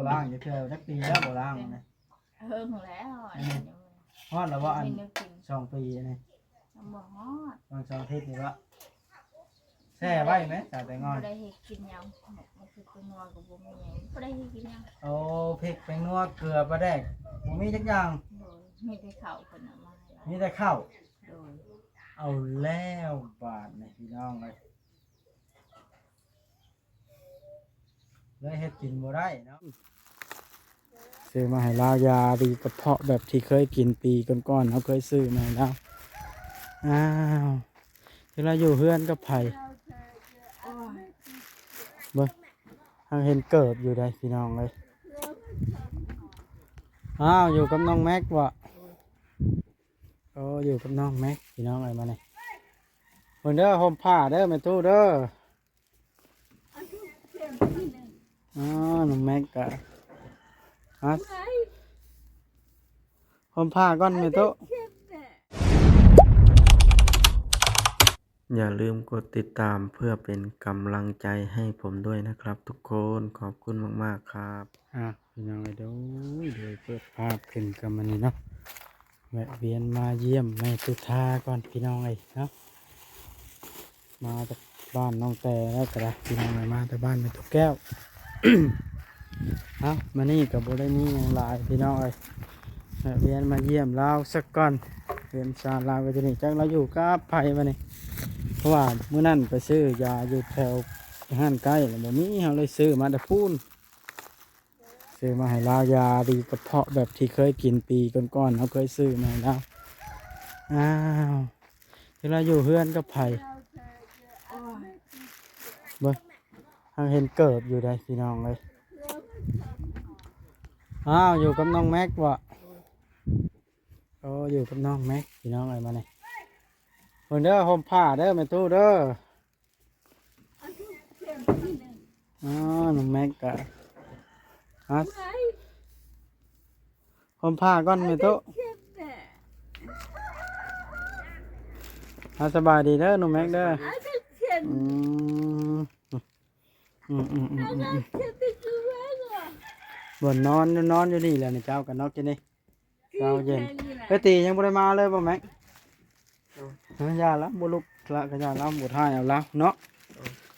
ล้างจะเทื่อจักปีแล้วบ่ล้างนะ เฮิงแล้วอันนี้ ฮอดแล้วว่าอัน มีนึกกิน 2 ปีนี่ บ่ฮอด บาง2อาทิตย์นี่ว่าแช่ไว้ไหมสาแต่งอน บ่ได้เฮ็ดกินหยังมันคือเป็นนัวกับบ่มีหยังบ่ได้เฮ็ดกินหยัง โอ้พริกแป้งนัวเกลือปลาแดกบ่มีจักอย่าง โดยมีแต่ข้าวเพิ่นเอามาให้เรา มีแต่ข้าว โดย เอาแล้วบาทนี่พี่น้องเลยเฮ็ดกินบ่ได้เนาะซื้อมาให้ลายาดีกระเพาะแบบที่เคยกินปีก่อนๆเขาเคยซื้อมาให้แล้วอ้าวเวลาอยู่เฮือนกับไผเบิ่งทางเห็นเกิบอยู่ได้พี่น้องเลยอ้าวอยู่กับน้องแม็กวะโอ้อยู่กับน้องแม็กพี่น้องอะไรมาเนี่ยเพิ่นเด้อห่มผ้าเด้อแม่ตู้เด้ออ๋อน้องแม็กกะฮะห่มผ้าก่อนแม่ตู้อย่าลืมกดติดตามเพื่อเป็นกำลังใจให้ผมด้วยนะครับทุกคนขอบคุณมากๆครับพี่น้องเดี๋ยวเปิดภาพขึ้นกันมานี่เนาะแวะเวียนมาเยี่ยมแม่ตุธาก่อนพี่น้องเนาะมาจากบ้านน้องแต่แล้วก็ได้พี่น้องมาจากบ้านแม่ตุกแก้ว มานี่กับโบได้นี่อย่างหลายพี่น้องแวะเวียนมาเยี่ยมเราสักก่อนเวียนชาลาวก็จะนี่จักเราอยู่กับไผ่มานี่เพราะว่าเมื่อนั้นไปซื้อยาอยู่แถวห้างใกล้แล้วแบบนี้เราเลยซื้อมาแต่พูนซื้อมาให้ลายาดีกระเพาะแบบที่เคยกินปีก่อนๆเราเคยซื้อมาแล้วอ้าวเวลาอยู่เฮือนกับไผ่เบิ่งทางเห็นเกิบอยู่ได้พี่น้องเลยอ้าวอยู่กับน้องแม็กวะโอ้อยู่กับน้องแม็กพี่น้องอะไรมาเนี่ยเพิ่นเด้อห่มผ้าเด้อแม่ตู้เด้ออ๋อน้องแม็กกะฮะห่มผ้าก่อนแม่ตู้สบายดีเด้อน้องแม็กเด้อบ่นอนอยู่นี่แหละนี่เจ้ากับนอกจะนี่เช้าเย็นไปตียังบ่ได้มาเลยบ่แม็กยาละบ่ลุกละก็ยาละบ่ทายเอาละเนาะ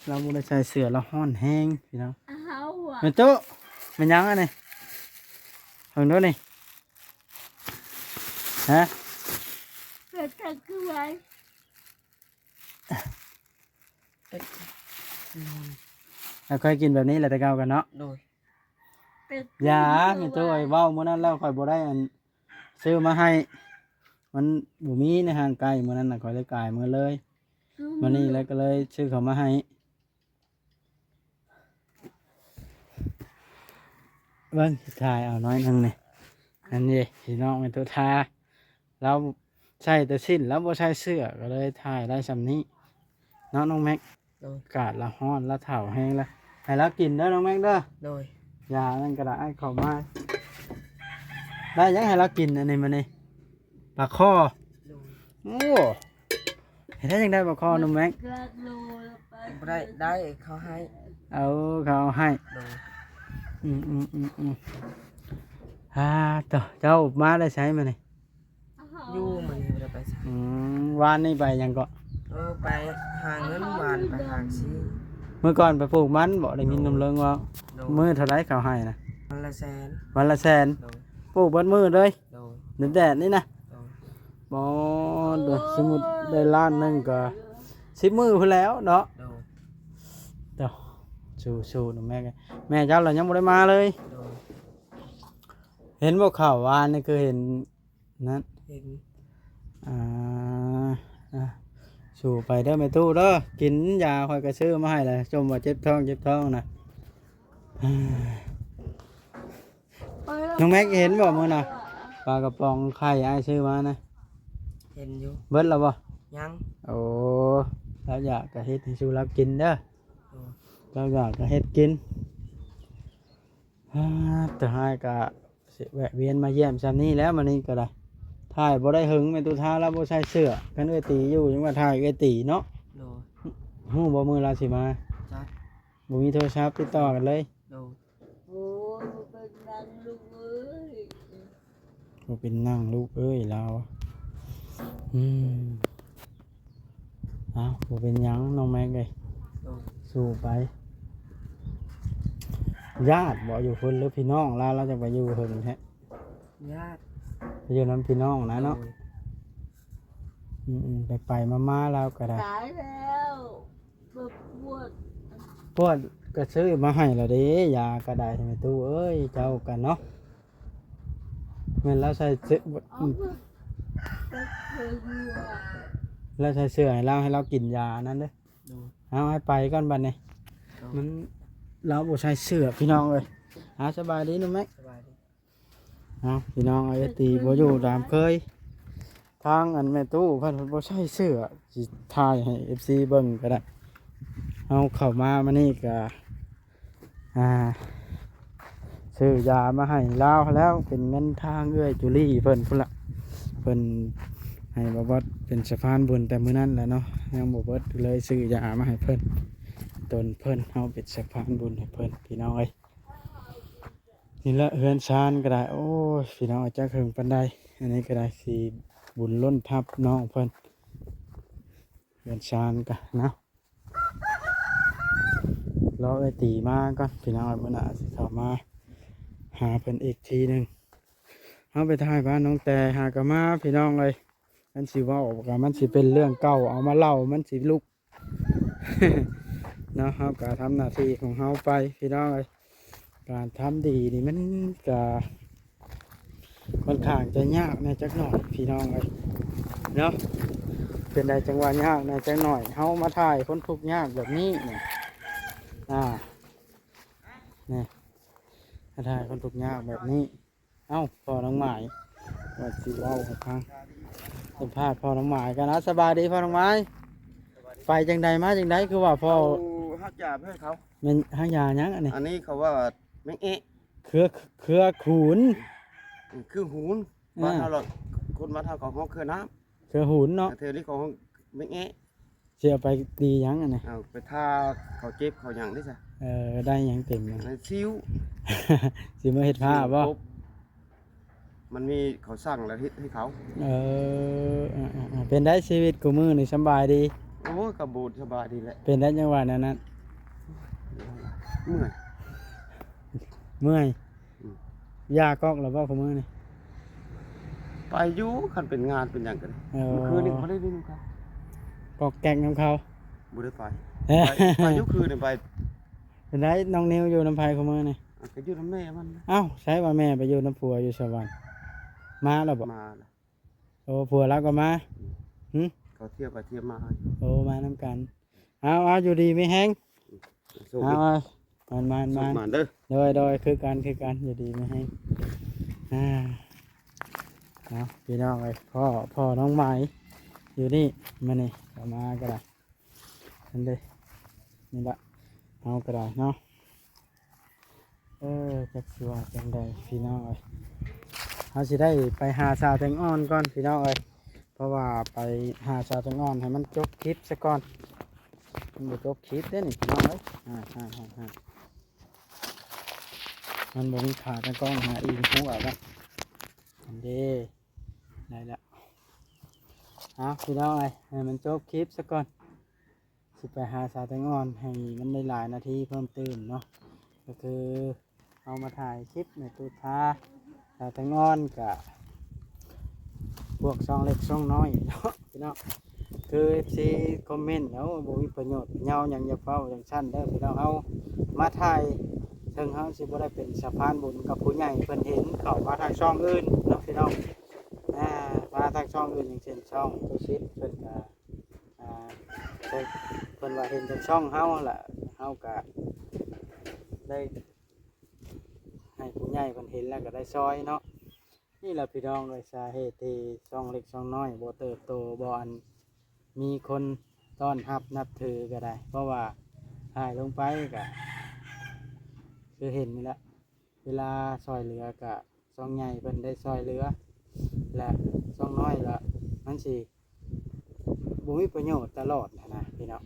เราบ่ได้ใส่เสื้อเราฮ้อนแห้งพี่น้องแม่ตู้แม่ยังอันนี้เพิ่นดูนี่ฮะเกิดกันคือไว้ เราเคยกินแบบนี้แหละแต่เก่ากันเนาะโดย ยาแม่ตู้ไอ้เว้ามื้อนั้นแล้วค่อยบ่ได้อันซื้อมาให้มันบ่มีในห้างไกลมื้อนั้นน่ะค่อยเลยกายมื้อเลยมื้อนี้แล้วก็เลยซื้อเขามาให้เบิ่งสิถ่ายเอาน้อยหนึงนี่อันนี้พี่น้องแม่ตู้ทาเราใส่แต่สิ้นแล้วบ่ใส่เสื้อก็เลยถ่ายได้ซำนี้เนาะน้องแม็ก โดย อากาศละร้อนละเถ่าแห้งละให้เรากินเด้อน้องแม็กเด้อ โดย ยานั่นก็ได้เข้ามาได้ยังให้เรากินอันนี้มานี่ปลาข้อ โดย โอ้เห็นได้ยังได้ปลาข้อน้องแม็ก ได้เขาให้ เอาเขาให้ โดย ต่อเจ้ามาได้ใช้มานี่ อยู่มันไม่ได้ไปใส่ วานนี่ไปยังก็ ไปหาเงินหวานไปหาซี เมื่อก่อนไปปลูกมันบอกได้ยินนมเลิงว่า โดย มือเท่าไรเขาให้นะ วันละแสน วันละแสน โดย ปลูกเบัดมือเลย โดย แดดนี่นะ โดย บอดสมมุดได้ล้านหนึงก็10 มื้อพุ่นแล้วเนาะ โดย เดี๋ยวสู้ๆนะแม่แกแม่เจ้าเรายังบ่ได้มาเลย โดย เห็นบ่ข่าววานนี่คือเห็นนั้น เห็น อ่าอ่ะสู้ไปเด้อแม่ตู้เด้อกินยาค่อยก็ซื้อมาให้แหละจมว่าเจ็บท้องนะน้องแม็กเห็นบ่มื้อน่ะปลากระป๋องไข่อ้ายซื้อมานะ เห็นอยู่ เบิดแล้วบ่ ยัง โอ้แล้วอยากก็เฮ็ดให้สู้เรากินเด้อ โดย เราอยากก็เฮ็ดกินแต่ให้ก็สิแวะเวียนมาเยี่ยมซำนี้แล้วมื้อนี้ก็ได้ถ่ายบ่ได้หึงแม่ตุท่าแล้วบ่ใส่เสื้อกันเอ้ยตีอยู่จังว่าถ่ายเอ้ยตีเนาะ โดย ฮู้บ่มื้อลาสิมา จัด บ่มีโทรศัพท์ติดต่อกันเลย โดย โอ้ย เป็นนางลูกเอ้ย บ่เป็นนั่งลูกเอ้ยเราอืมเอาบ่เป็นหยังน้องแม็กเอ้ย โดย สู้ไปญาติบ่อยู่เพิ่นหรือพี่น้องเราจะไปอยู่เพิ่นแท้ ญาติ ไปอยู่นํพี่น้องนะเนาะ โดย ไปมาๆแล้วก็ได้ ตายแล้วแบบปวด พวกก็ซื้อมาให้และเด้ยาก็ได้แม่ตู้เอ้ยเจ้ากันเนาะแม่นเราใส่เสื้อ เอาแบบเคยดูอ่ะ เราใส่เสื้อให้เรากินยานั้นเด้อ โดย เอาให้ไปก่อนบัดนี้ โดย มันเราบ่ใส่เสื้อพี่น้องเอ้ยสบายดีนุ่มแม็ก สบายดี เอาพี่น้องไอ้ตีบ่อยู่ตามเคยทางอันแม่ตู้เพิ่นบ่ใส่เสื้อสิถ่ายให้ FC เบิ่งก็ได้เอาเข้ามามื้อนี้ก็ซื้อยามาให้ลาวแล้วเป็นเงินทางเอื้อยจุลี่เพิ่นพุ่นละเพิ่นให้บ่เบิดเป็นสะพานบุญแต่มื้อนั้นแหละเนาะยังบ่เบิดเลยซื้อยามาให้เพิ่นตนเพิ่นเฮาเป็นสะพานบุญให้เพิ่นพี่น้องเอ้ยนี่ละเฮือนชานก็ได้โอ้ยพี่น้องจักถึงปานใดอันนี้ก็ได้สิบุญล้นทับน้องเพิ่นเฮือนชานก็เนาะรอไอ้ตีมาก่อนพี่น้องมื้อหน้าสิเข้ามาหาเพิ่นอีกทีหนึงเอาไปถ่ายบ้านน้องแต่หากะมาพี่น้องเลยมันสิเว้าก็มันสิเป็นเรื่องเก่าเอามาเล่ามันสิลุก เนาะเฮาก็ทำหน้าที่ของเฮาไปพี่น้องเลยการทำดีนี่มันก็ค่อนข้างจะยากในจักหน่อยพี่น้องเลยเนาะเป็นได้จังหวะยากในจักหน่อยเฮามาถ่ายคนทุกข์ยากแบบนี้เนี่ยนี่มาถ่ายคนทุกข์ยากแบบนี้เอ้าพ่อน้องหมายว่าสิเว้าให้ฟังสัมภาษณ์พ่อน้องหมายกันนะสบายดีพ่อน้องหมายไปจังใดมาจังใดคือว่าพ่อ ฮักยาเพื่อนเขา มันหายาหยังอันนี้ อันนี้เขาว่าแมงเอะ เครือขูน คือหูน อ่า บ้านเราหรอกคนมาเท่ากับห้องเครือน้ เครือหูนเนาะ ำเธอที่เขาห้องแมงเอะ เสียไปดีหยังอันนี้ เอาไปท่าเขาเจ็บเขาหยังได้จ้ะ ได้หยังเต็มเลย ในซิ้ว สิมาเฮ็ดผ้าบ่ ครบมันมีเขาสั่งแล้วให้เขา เป็นได้ชีวิตกูมือนี่สำบายดี โอ้ยกระบูดสบายดีแหละ เป็นได้จังหวะนั้น เมื่อย เมื่อย อืม ยากอกหรือว่ากูมือนี่ ไปอยู่คันเป็นงานเป็นอย่างกัน เออ เมื่อคืนนี้เขาได้ยินครับ กอกแกงน้ำเขา บุได้ไป เอ้ย ไปอยุคืนนี่ไป เป็นได้น้องนิวอยู่น้ำไผ่กูมือนี่ ไปอยุน้ำแม่มัน เอ้าใช้ว่าแม่ไปอยู่น้ำผัวอยู่สวรรค์มาแล้วบ่ มาน่ะ โอ้ผัวแล้วก็มาหึ เขาเที่ยวไปเที่ยวมา โอ้มาน้ำกันเอาอยู่ดีไม่แห้ง ส่ง เอา ดิ มา ส่งมาเด้อ โดยคือกันอยู่ดีไม่แห้งเอาพี่น้องเลยพ่อน้องไม้อยู่นี่มานี่เอามาก็ได้นั่นเลยนี่ละเอาก็ได้เนาะจักสิว่าจังใดพี่น้องเลยเขาสิได้ไปหาสาวแตงอ่อนก่อนพี่น้องเลยเพราะว่าไปหาสาวแตงอ่อนให้มันจบคลิปซะก่อนมันบ่จบคลิปเด้นี่พี่น้องเลยมันบ่มีขาตะกล้องหาอีกหัวแล้วอันเด้ได้แล้วพี่น้องเลยให้มันจบคลิปซะก่อนสิไปหาสาวแตงอ่อนให้มันได้หลายนาทีเพิ่มเติมเนาะก็คือเอามาถ่ายคลิปในตู้ท้าสาวแตงอ่อนกับพวกซองเล็กซองน้อยเนาะพี่น้องคือซีคอมเมนต์แล้วบ่มีประโยชน์เงาอย่างอย่าเฝ้าอย่างสั้นเด้อพี่น้องเอามาถ่ายถึงเฮาสิบ่ได้เป็นสะพานบุญกับผู้ใหญ่เพิ่นเห็นเข้ามาทางช่องอื่นเนาะพี่น้องมาทางช่องอื่นอย่างเช่นช่องตู้ชิดเพิ่นก็เพิ่นว่าเห็นจากช่องเฮาล่ะเฮาก็ได้ให้ผู้ใหญ่เพิ่นเห็นแล้วก็ได้ซอยเนาะนี่แหละพี่น้องเลยสาเหตุที่ช่องเล็กช่องน้อยบ่เติบโตบ่อันมีคนต้อนรับนับถือก็ได้เพราะว่าถ่ายลงไปก็คือเห็นนี่แหละเวลาซอยเหลือก็ช่องใหญ่เพิ่นได้ซอยเหลือและช่องน้อยละมันสิบ่มีประโยชน์ตลอดนะพี่น้อง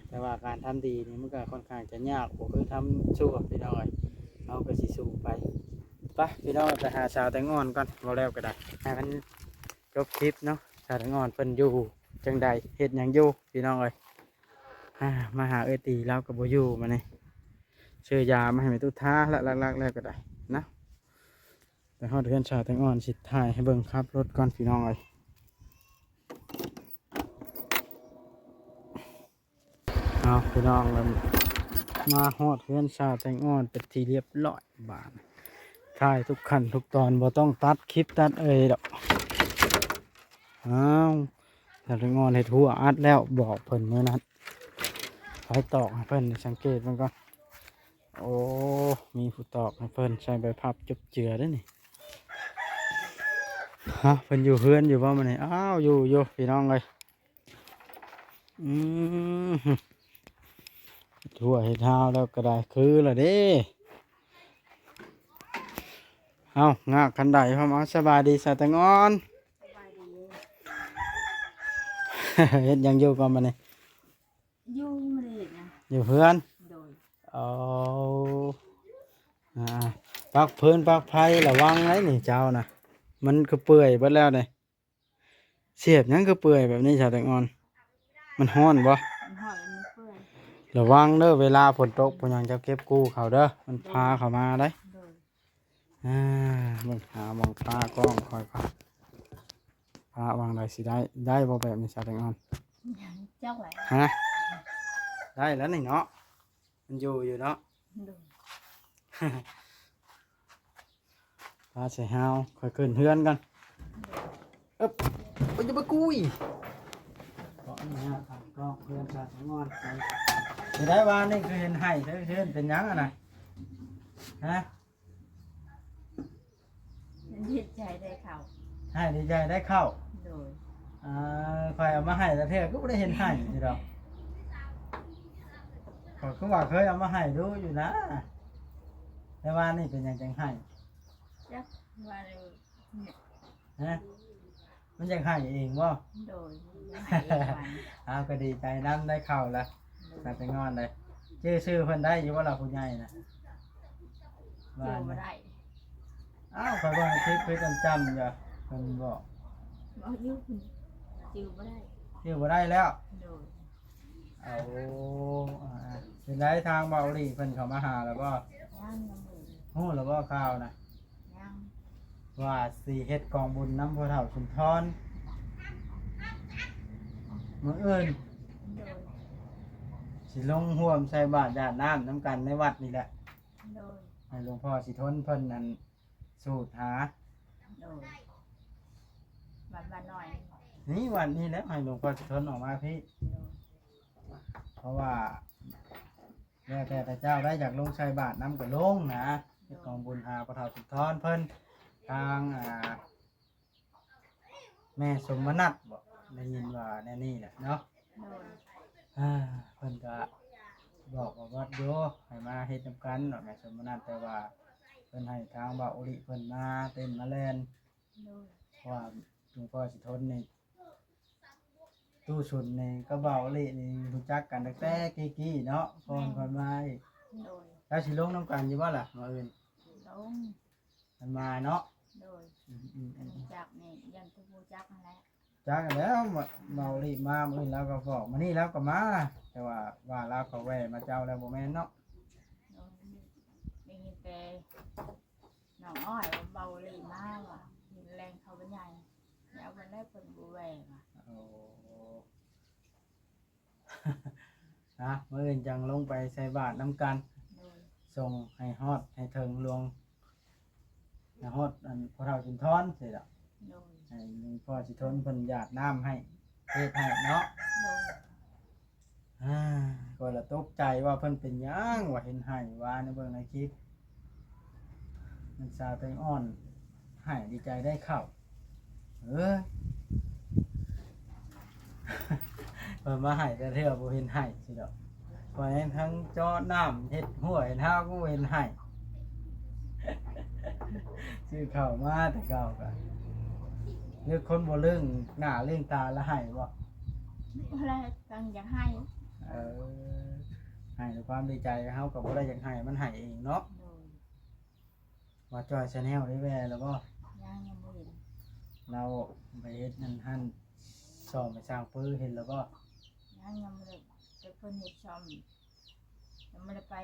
แต่ว่าการทำดีนี่มันก็ค่อนข้างจะยากบ่คือทำชั่วพี่น้อง เอาก็สิสู้ไปไปพี่น้องไปหาสาวแตงอ่อนก่อนบ่แล้วก็ได้ให้มันจบคลิปเนาะสาวแตงอ่อนเพิ่นอยู่จังใดเฮ็ดหยังอยู่พี่น้องเอ้ยมาหาเอ้ยตีเราก็บ่อยู่มานี่ซื้อยามาให้แม่ตุท่าละลักๆแล้วก็ได้นะแต่ฮอดเฮือนสาวแตงอ่อนสิถ่ายให้เบิ่งครับรถก่อนพี่น้องเอ้ยเอาพี่น้องแล้วมาฮอดเฮือนสาวแตงอ่อนเป็นที่เรียบร้อยบาดถ่ายทุกขั้นทุกตอนบ่ต้องตัดคลิปตัดดอกอ้าวสาวแตงอ่อนเฮ็ดหัวอัดแล้วบอกเพิ่นมื้อนั้นไฟตอกให้เพิ่นสังเกตมันก็โอ้มีผู้ตอกให้เพิ่นใช้ใบพับจุบเจือเด้อนี่ฮะเพิ่นอยู่เฮือนอยู่บ่มื้อนี้อ้าวอยู่พี่น้องเอ้ยทั่วเฮ็ดเฮาแล้วก็ได้คือละเด้เอางากคันใดพร้อมเอาสบายดีสาวแตงอ่อน สบายดี เฮ็ดหยังอยู่ก่อนมื้อนี้ อยู่ไม่ได้เห็นนะ อยู่เฮือน โดย เอาอ่าปักพื้นปักไผ่ระวังไว้นี่เจ้านะมันก็เปื่อยเบิดแล้วนี่เสียบหยังก็เปื่อยแบบนี้ชาวแตงอ่อนมันร้อนบ่ มันหอยมันเปื่อย ระวังเด้อเวลาฝนตกพวกหยังจะเก็บกู้เขาเด้อมันพาเข้ามาได้ โดย มึงหามองตากล้องคอยก่อนพาวางได้สิได้บ่แบบนี้ชาวแตงอ่อน เจ้าไหล ฮะได้แล้วนี่เนาะมันอยู่เนาะ โดย พาใส่เฮาค่อยขึ้นเฮือนกันไปจะไปกุยเพราะนี่ฮะครับก็เพื่อนชาติงอนไปได้ว่านี่คือเห็นไห้เพื่อนเป็นหยังอ่ะนะฮะ มันเห็ดใจได้เขา ให้ดีใจได้เข้า โดย คอยเอามาให้แต่เธอก็ไม่ได้เห็นไห้ทีเดียวข้อยก็ว่าเคยเอามาให้ดูอยู่นะแต่ว่านี่เป็นหยังจังไห้ จักว่าเลยเนี่ย ฮะมันจังไห้เองว่า โดยหายวัน ก็ดีใจน้ำได้เข้าแล้วชาติงอนเลยชื่อเพิ่นได้อยู่ว่าเราผู้ใหญ่นะ เกี่ยวมาได้ คอยว่าคลิปจำอยู่เพิ่นบอก เอายุ่งเกี่ยวมาได้ ชื่อบ่ได้แล้ว โดย เอาเป็นไรทางเบาหลีเพิ่นเขามาหาแล้วก็ ย่างน้ำมือ ฮู้แล้วก็ข่าวนะ ย่าง ว่าสีเฮ็ดกองบุญน้ำพ่อเฒ่าชุมทรมื้ออื่น โดย สิลงห่วมใส่บาตรญาติน้ำน้ำกันในวัดนี่แหละ โดย ให้หลวงพ่อสิทนเพิ่นนั่นสูตรหา โดยมาหน่อย นี่วันนี้แล้วให้หลวงพ่อสิทนออกมาพี่ โดย เพราะว่าแล้วแต่พระเจ้าได้อยากลงใส่บาตรน้ำก็ลงนะเฮ็ดกองบุญหาพ่อเฒ่าชุมทรเพิ่นทางแม่สมนัตบอกได้ยินว่าแน่นี่แหละเนาะ โดย เพิ่นก็บอกว่าวัดโยให้มาเฮ็ดนำกันเนาะแม่สมนัตแต่ว่าเพิ่นให้ทางบ่าวอริเพิ่นมาเต้นมาแล่น โดย เพราะว่าหลวงพ่อสิทนนี่ตู้ชุนนี่ก็บ่าวอรินี่รู้จักกันตั้งแต่กี้ๆเนาะก่อนมาอีก โดย แล้วสิลงนำกันอยู่บ่ล่ะมื้ออื่น ลง มันมาเนาะ โดยจากนี่ยันทุบูจักนั่นแหละ จักกันแล้วเมารีมามื้ออื่นแล้วก็บอกมานี่แล้วก็มาแต่ว่าเราก็แวะมาเจ้าแล้วบ่แม่นเนาะ โดยได้ยินแต่น้องอ้อยว่าเบาหลีมากว่ะยินแรงเขาเป็นใหญ่แล้ววันแรกเป็นบูแหวงอ่ะ โอ้ มื้ออื่นจังลงไปใส่บาตรนํกัน โดย ส่งให้ฮอดให้ถึงหลวงให้ฮอดอันพระเฒ่าจุนทรสิล่ะ โดย ให้หลวงพ่อสิทนเพิ่นหยาดน้ำให้เฮ็ดให้เนาะ โดย ก็ละตกใจว่าเพิ่นเป็นหยังว่าเห็นให้ว่าในเบิ่งในคลิปมันสาวแตงอ่อนให้ดีใจได้เข้าเพิ่นมาให้แต่เทื่อบ่เห็นให้สิดอกเพราะฉะนั้นทั้งจอน้ำเฮ็ดหัวเห็นเฮาก็บ่เห็นให้ ชื่อเข้ามาแต่เก่าก็เลือกคนบ่เรื่องหน้าเรื่องตาแล้วให้บ่ อะไรกันอยากให้ ให้ด้วยความดีใจเฮาก็บ่ได้อยากให้มันให้เองเนาะ โดย ว่าจอยชาแนลได้แวแล้วบ่ ยังบ่เห็น เราไปเฮ็ดนั่นหั่นสอบไปสร้างปื้อเห็นแล้วบ่ ยังบ่ได้แต่เพิ่นเฮ็ดช่อมยังไม่ได้ไป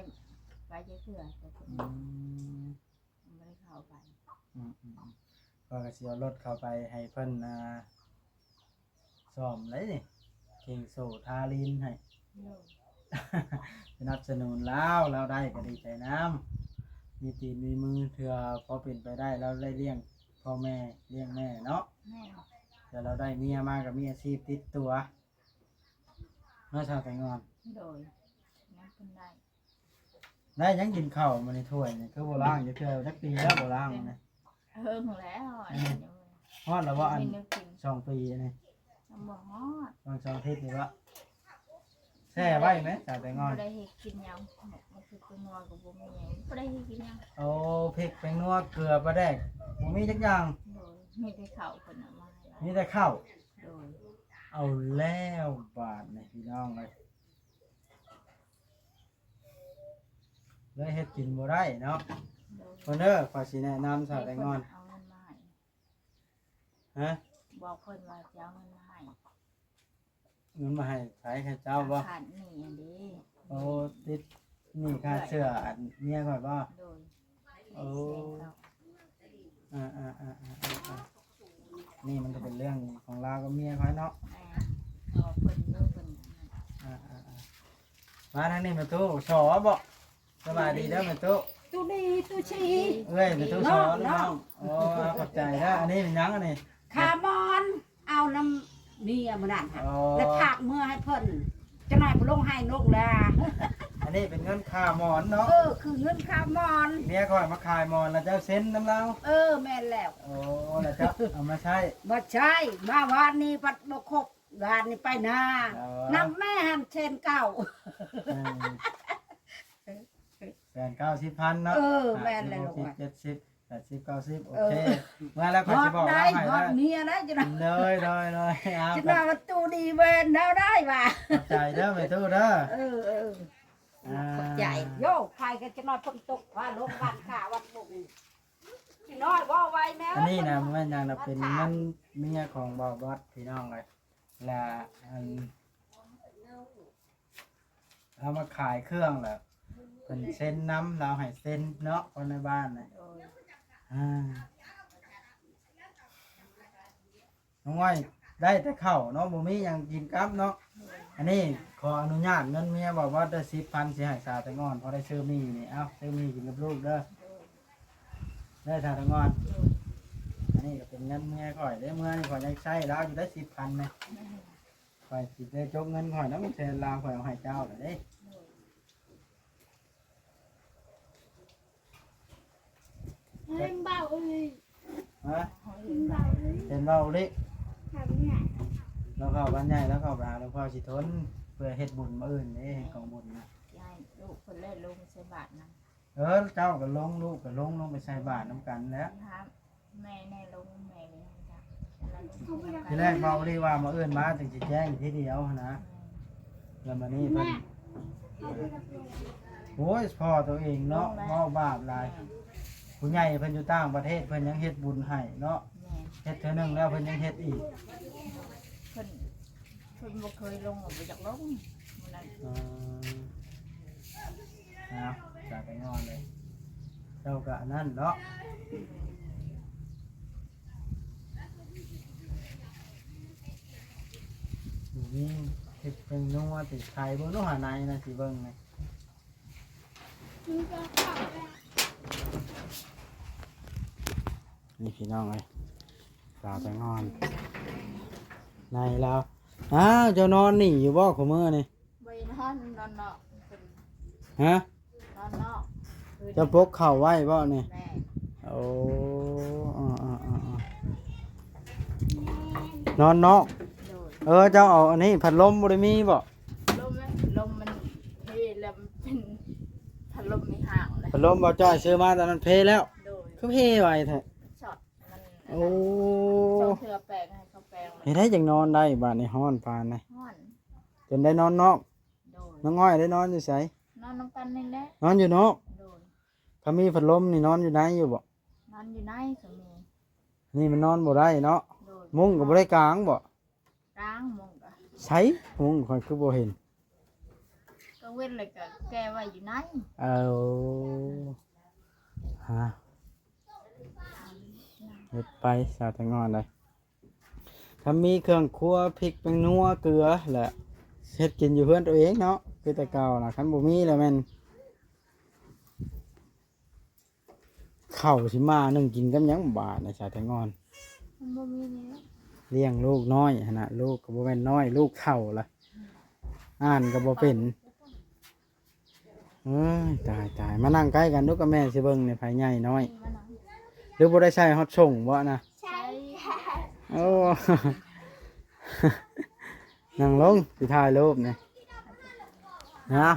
เจอเถื่อแต่เพิ่น อืม ยังไม่ได้เข้าไป ก็ก็สิเอารถเข้าไปให้เพิ่นซ่อมเลยนี่เก่งโซทาลินให้ โดย สนับสนุนเราได้ก็ดีใจน้ำมีตีนมีมือเถื่อพอเป็นไปได้เราได้เลี้ยงพ่อแม่เลี้ยงแม่เนาะ แม่ แต่เราได้เมียมากับมีอาชีพติดตัวเนาะชาวไก่งอน โดยยังเพิ่นได้ ได้ยังกินข้าวมาในถ้วยนี่คือโบราณอยู่เถื่อจักปีแล้วโบราณนี่ เฮิงแล้วอันนี้ยัง ฮอดแล้วว่าอัน ไม่นึกถึง 2 ปีนี่ ยังบ่ฮอด ตอน2 อาทิตย์นี่วะแช่ไว้ไหมชาวไก่งอน บ่ได้เฮ็ดกินหยังมันคือตัวงัวกับบ่มีหยังบ่ได้เฮ็ดกินหยัง โอ้พริกแป้งนัวเกลือปลาแดกบ่มีจักอย่าง โดยมีแต่ข้าวเพิ่นเอามาให้เรา มีแต่ข้าว โดย เอาแล้วบาทนี่พี่น้องเลยเฮ็ดกินบ่ได้เนาะ โดย เพิ่นเด้อขอสิแนะนำชาวไก่งอน เอาเงินมาให้ ฮะ บอกเพิ่นว่าจะเอาเงินมาให้ เงินมาให้ใช้ให้เจ้าบ่ ขาดหนี้อันนี้ โอ้ติดนี่ค่าเสื้ออันเมียก่อนบ่ โดย โอ้ นี่มันก็เป็นเรื่องของเรากับเมียเขาเนาะ แม่บอกเพิ่นเด้อเพิ่น มาทางนี้มาตู้สอบ่สบายดีเด้อมาตู้ ตู้ดีตู้ชี เอ้ยมาตู้สอน้องโอ้ขอบใจนะอันนี้เป็นหยังอันนี้ คามอนเอาน้ำเมียมานั่นค่ะ โอ้ แล้วถากเมื่อให้เพิ่นจะหน่อยพลงให้นกแล้ว อันนี้เป็นเงินค่าหมอนเนาะ คือเงินคามอน เมียคอยมาขายหมอนแล้วเจ้าเซ็นน้ำเรา แม่นแล้ว โอ้แล้วเจ้าเอามาใช้ บ่ใช่มาวานนี้ปัดบ่ครบวานนี้ไปนา อ๋อ นำแม่หันเชนเก่า 190,000เนาะ แม่นแล้ว 70 80 90โอเคมาแล้วขอ ฮอ สิ ด บอก ได้ ว่าให้ ฮอ ว่า ดเมียนะจะน่ะ เลยเอา จะน่ะว่าตู้ดีเวนเดาได้ว่ะ ขอบใจเด้อไปตู้เด้อ ขอบใจโยกใครก็จะน้อยฝนตกว่าลงบ้านข้าวัดบุกสิน้อยว่าไว้แม่ อันนี้นะมันยังน่ะเป็นมันเมียของบ่าววัดพี่น้องเลยและอันเอามาขายเครื่องแหละเป็นเส้นน้ำเราให้เส้นเนาะคนในบ้านน่ะ โดย น้องอ้อยได้แต่ข้าวเนาะบ่มีหยังกินกับเนาะอันนี้ขออนุญาตเงินเมียบอกว่าได้10,000สิให้สาวแต่งอนเพราะได้ซื้อมีนี่เอ้าซื้อมีกินกับลูกเด้อได้สาวแต่งอน อันนี้ก็เป็นเงินเมียข่อยได้เมื่อนี่ข่อยยังใช้แล้วอยู่ได้10,000ไหมข่อยสิได้จกเงินข่อยแล้วมันเชิญลาวข่อยเอาให้เจ้าเลยเด้ เล่นเบาเลย ฮะ เล่นเบาเลย เห็นเบาลิ ทำเนี่ย แล้วเข้าบ้านใหญ่แล้วเข้าไปหาหลวงพ่อสิทนเพื่อเฮ็ดบุญมื้ออื่นเด้เฮ็ดของบุญนะ ยายลูกเพิ่นเล่นลงใส่บาทนั้น เจ้าก็ลงลูกก็ลงไปใส่บาตรน้ำกันแล้ว ถามแม่แน่ลงแม่เลยจ้ะ ทีแรกเบาลิว่ามื้ออื่นมาจึงสิแจ้งทีเดียวนะแล้วมานี่เพิ่นโอ้ยพ่อตัวเองเนาะเมาบาปหลายผู้ใหญ่เพิ่นอยู่ต่างประเทศเพิ่นยังเฮ็ดบุญให้เนาะ แม่ เฮ็ดเท่อนึงแล้วเพิ่นยังเฮ็ดอีก เพิ่นบ่เคยลงออกไปจากลงมื้อนั้น นะจะไปนอนเลย เจ้าก็อันนั่นเนาะนี่เฮ็ดเป็นนัวติดไข่เบิ่งเนาะหาในนะสิเบิ่งนะ มีกระเป๋าแล้ว นี่พี่น้องเอ้ยสาวไปนอนในแล้วอ้าวเจ้านอนนี่อยู่บ่ขมื้อนี่ บ่นอนนอนเนาะเพิ่น ฮะ นอนเนาะ เจะปกเข้าไว้บ่นี่ แม่ โอ้นอนนอก โดย เจ้าเอาอันนี้พัดลมบ่ได้มีบ่ ลมมันเทแล้วมันเป็นพัดลมมีห่างเลย พัดลมบ่จ้อยซื้อมาตอนนั้นเพแล้ว โดย คือเพไว้แท้ ช็อตมัน โอ้ เจ้าเทือแปลงให้เขาแปลงเล เฮ็ ย ดให้จังนอนได้บ้านนี้ฮ้อนปานนะ ฮ้อน จนได้นอนนอก โดย น้องอ้อยได้นอนอยู่ไส นอนน้ำกันนี่แหละ นอนอยู่นอก โดย ถ้ามีพัดลมนี่นอนอยู่ไหนอยู่บ่ น อนอยู่ในก็มี นี่มันนอนบ่ได้เนาะ โดย มุ้งก็บ่ได้กางบ่ กลางมุงก็ ใช้มุ้งข่อยคือบ่เห็น ก็เว้นเลยก็แกไว้อยู่ใน เอาฮะเฮ็ดไปสาดแตงอนเลยถ้ามีเครื่องครัวพริกแป้งนัวเกลือแหละเฮ็ดกินอยู่เพื่อนตัวเองเนาะคือแต่เก่านะคันบ่มีแล้วแม่นข้าวสิมานึ่งกินกับหยังบาดนะสาดแตงอน มันบ่มีนี่ เลี้ยงลูกน้อยหั่นน่ะลูกก็บ่แม่นน้อยลูกเฒ่าล่ะอ่านก็บ่เป็นเอ้ยตายมานั่งใกล้กันดูกับแม่สิเบิ่งในภายใหญ่น้อย มีมันหนัง หรือบ่ได้ใช้ฮอดส่งบ่นะ ใช่ โอ้ นั่งลงสิถ่ายรูปนี่นะ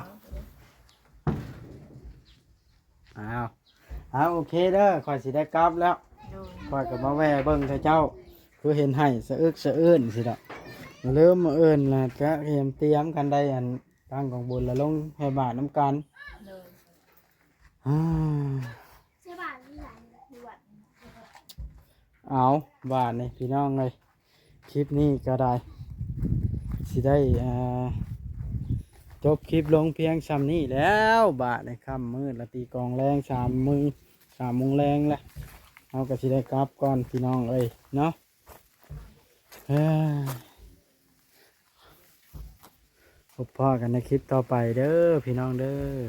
เอาโอเคเด้อข่อยสิได้กลับแล้ว โดย ข่อยก็มาแวะเบิ่งเขาเจ้าคือเห็นให้สะอึกสะอื้นสิดอกมาเริ่มมาเอิ้นแล้วก็เตรียมกันได้อันตั้งของบุญแล้วลงให้บาทน้ำกัน โดย อ่า ใช่ป่ะนี่หลานดูอ่ะ เอาบาทนี่พี่น้องเลยคลิปนี้ก็ได้สิได้จบคลิปลงเพียงซ้ำนี้แล้วบาทในค่ำมืดละตีกองแรง3 โมงแรงแหละเอาก็สิได้กลับก่อนพี่น้องเอ้ยเนาะเอ้ยพบพ่อกันในคลิปต่อไปเด้อพี่น้องเด้อ